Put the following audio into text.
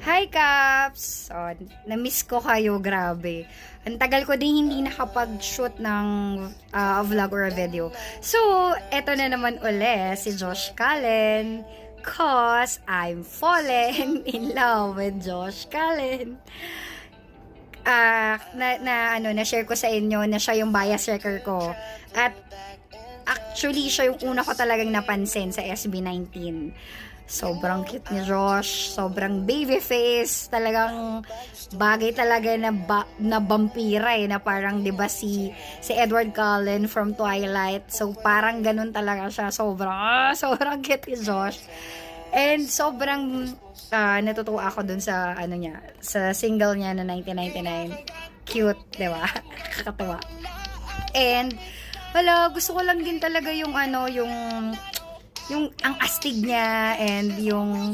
Hi, Caps! Oh, na-miss ko kayo, grabe. Ang tagal ko din hindi nakapag-shoot ng vlog or video. So, eto na naman uli, si Josh Cullen. Cause I'm fallen in love with Josh Cullen. Na-share ko sa inyo na siya yung bias wrecker ko. At actually, siya yung una ko talagang napansin sa SB19. Sobrang cute ni Josh, sobrang baby face, talagang bagay talaga na vampira na parang 'di ba si Edward Cullen from Twilight. So parang ganun talaga siya, sobrang cute ni Josh. And sobrang natutuwa ako dun sa niya, sa single niya na 1999. Cute, 'di ba? Kakatuwa. And wala, gusto ko lang din talaga yung ang astig niya and yung